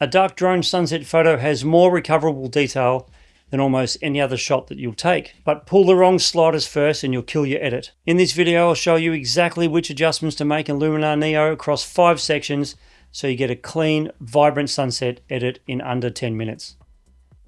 A dark drone sunset photo has more recoverable detail than almost any other shot that you'll take. But pull the wrong sliders first and you'll kill your edit. In this video, I'll show you exactly which adjustments to make in Luminar Neo across 5 sections so you get a clean, vibrant sunset edit in under 10 minutes.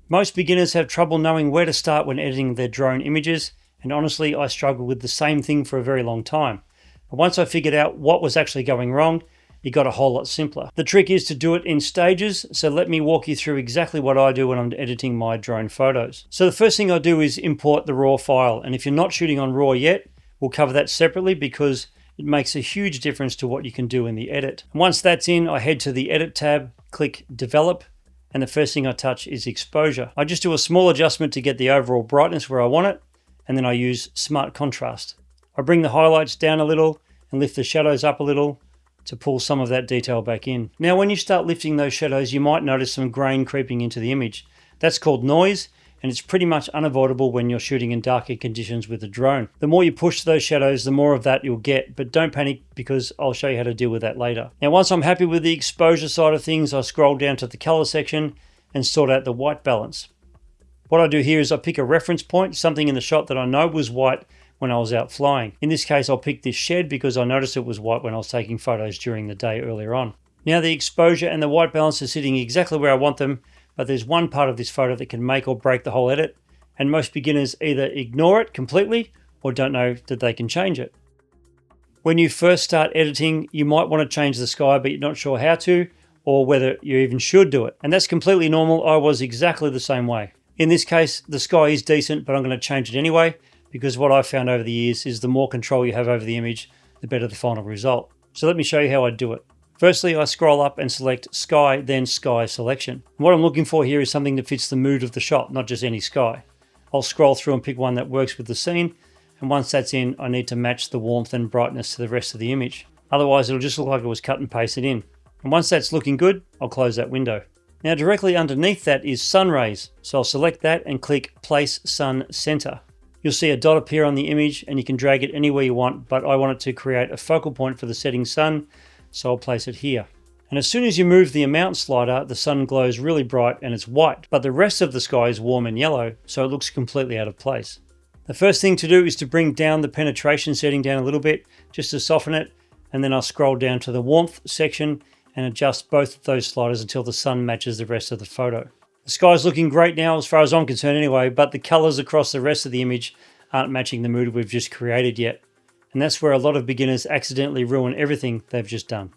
Most beginners have trouble knowing where to start when editing their drone images, and honestly, I struggled with the same thing for a very long time. But once I figured out what was actually going wrong, it got a whole lot simpler. The trick is to do it in stages, so let me walk you through exactly what I do when I'm editing my drone photos. So the first thing I do is import the raw file, and if you're not shooting on RAW yet, we'll cover that separately because it makes a huge difference to what you can do in the edit. And once that's in, I head to the Edit tab, click Develop, and the first thing I touch is Exposure. I just do a small adjustment to get the overall brightness where I want it, and then I use Smart Contrast. I bring the highlights down a little and lift the shadows up a little to pull some of that detail back in. Now when you start lifting those shadows, you might notice some grain creeping into the image. That's called noise, and it's pretty much unavoidable when you're shooting in darker conditions with a drone. The more you push those shadows, the more of that you'll get, but don't panic because I'll show you how to deal with that later. Now once I'm happy with the exposure side of things, I scroll down to the color section and sort out the white balance. What I do here is I pick a reference point, something in the shot that I know was white when I was out flying. In this case, I'll pick this shed because I noticed it was white when I was taking photos during the day earlier on. Now the exposure and the white balance are sitting exactly where I want them, but there's one part of this photo that can make or break the whole edit, and most beginners either ignore it completely or don't know that they can change it. When you first start editing, you might want to change the sky, but you're not sure how to, or whether you even should do it. And that's completely normal. I was exactly the same way. In this case, the sky is decent, but I'm going to change it anyway, because what I've found over the years is the more control you have over the image, the better the final result. So let me show you how I do it. Firstly, I scroll up and select Sky, then Sky Selection. And what I'm looking for here is something that fits the mood of the shot, not just any sky. I'll scroll through and pick one that works with the scene, and once that's in, I need to match the warmth and brightness to the rest of the image. Otherwise, it'll just look like it was cut and pasted in. And once that's looking good, I'll close that window. Now directly underneath that is sun rays, so I'll select that and click Place Sun Center. You'll see a dot appear on the image and you can drag it anywhere you want, but I want it to create a focal point for the setting sun, so I'll place it here. And as soon as you move the amount slider, the sun glows really bright and it's white, but the rest of the sky is warm and yellow, so it looks completely out of place. The first thing to do is to bring down the penetration setting down a little bit, just to soften it, and then I'll scroll down to the warmth section and adjust both of those sliders until the sun matches the rest of the photo. The sky's looking great now as far as I'm concerned anyway, but the colors across the rest of the image aren't matching the mood we've just created yet. And that's where a lot of beginners accidentally ruin everything they've just done.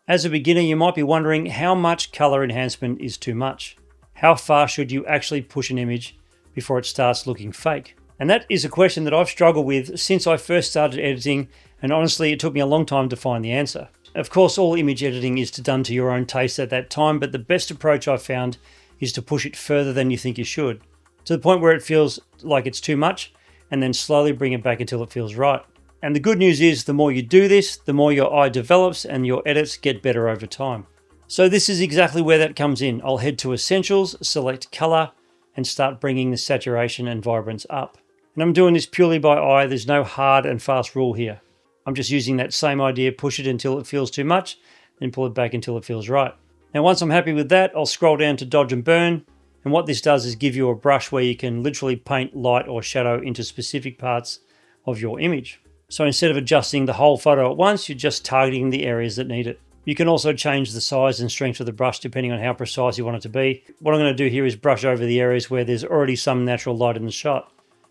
As a beginner, you might be wondering how much color enhancement is too much. How far should you actually push an image before it starts looking fake? And that is a question that I've struggled with since I first started editing, and honestly, it took me a long time to find the answer. Of course, all image editing is done to your own taste at that time, but the best approach I've found is to push it further than you think you should, to the point where it feels like it's too much, and then slowly bring it back until it feels right. And the good news is the more you do this, the more your eye develops and your edits get better over time. So this is exactly where that comes in. I'll head to Essentials, select Color, and start bringing the saturation and vibrance up. And I'm doing this purely by eye. There's no hard and fast rule here. I'm just using that same idea, push it until it feels too much, then pull it back until it feels right. Now once I'm happy with that, I'll scroll down to Dodge and Burn, and what this does is give you a brush where you can literally paint light or shadow into specific parts of your image. So instead of adjusting the whole photo at once, you're just targeting the areas that need it. You can also change the size and strength of the brush depending on how precise you want it to be. What I'm going to do here is brush over the areas where there's already some natural light in the shot.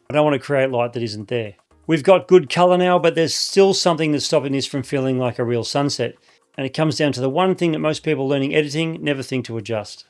I don't want to create light that isn't there. We've got good color now, but there's still something that's stopping this from feeling like a real sunset. And it comes down to the one thing that most people learning editing never think to adjust.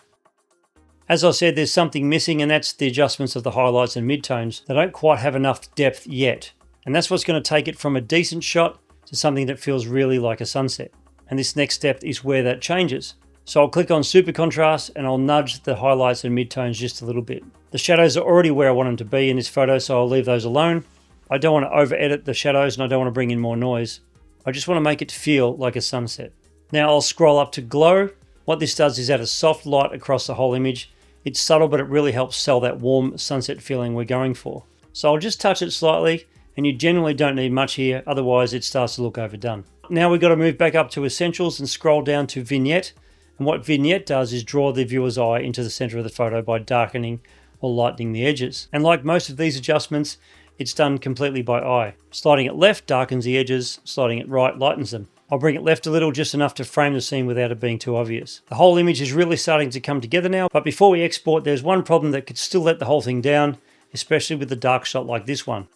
As I said, there's something missing, and that's the adjustments of the highlights and midtones. They don't quite have enough depth yet. And that's what's going to take it from a decent shot to something that feels really like a sunset. And this next step is where that changes. So I'll click on Super Contrast and I'll nudge the highlights and midtones just a little bit. The shadows are already where I want them to be in this photo, so I'll leave those alone. I don't want to over edit the shadows and I don't want to bring in more noise. I just want to make it feel like a sunset. Now I'll scroll up to Glow. What this does is add a soft light across the whole image. It's subtle, but it really helps sell that warm sunset feeling we're going for. So I'll just touch it slightly, and you generally don't need much here, otherwise it starts to look overdone. Now we've got to move back up to Essentials and scroll down to Vignette, And what vignette does is draw the viewer's eye into the center of the photo by darkening or lightening the edges. And like most of these adjustments, it's done completely by eye. Sliding it left darkens the edges, sliding it right lightens them. I'll bring it left a little, just enough to frame the scene without it being too obvious. The whole image is really starting to come together now, but before we export, there's one problem that could still let the whole thing down, especially with a dark shot like this one.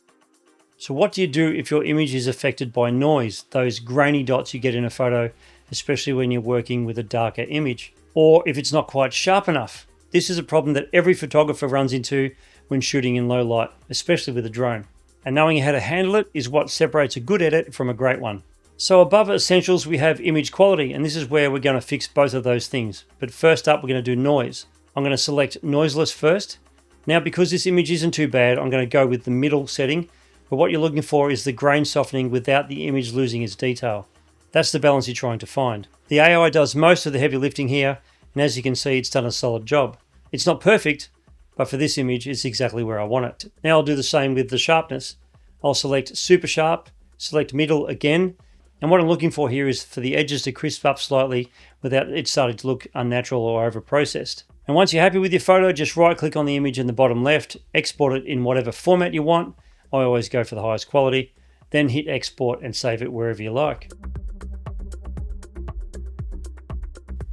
So what do you do if your image is affected by noise, those grainy dots you get in a photo, especially when you're working with a darker image? Or if it's not quite sharp enough? This is a problem that every photographer runs into when shooting in low light, especially with a drone. And knowing how to handle it is what separates a good edit from a great one. So above essentials, we have image quality, and this is where we're going to fix both of those things. But first up, we're going to do noise. I'm going to select noiseless first. Now, because this image isn't too bad, I'm going to go with the middle setting. But what you're looking for is the grain softening without the image losing its detail. That's the balance you're trying to find. The AI does most of the heavy lifting here, and as you can see, it's done a solid job. It's not perfect, but for this image, it's exactly where I want it. Now I'll do the same with the sharpness. I'll select super sharp, select middle again, and what I'm looking for here is for the edges to crisp up slightly without it starting to look unnatural or over-processed. And once you're happy with your photo, just right-click on the image in the bottom left, export it in whatever format you want. I always go for the highest quality, then hit export and save it wherever you like.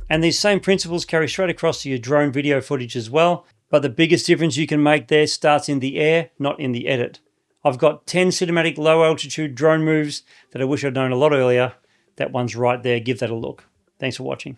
And these same principles carry straight across to your drone video footage as well, but the biggest difference you can make there starts in the air, not in the edit. I've got 10 cinematic low altitude drone moves that I wish I'd known a lot earlier. That one's right there, give that a look. Thanks for watching.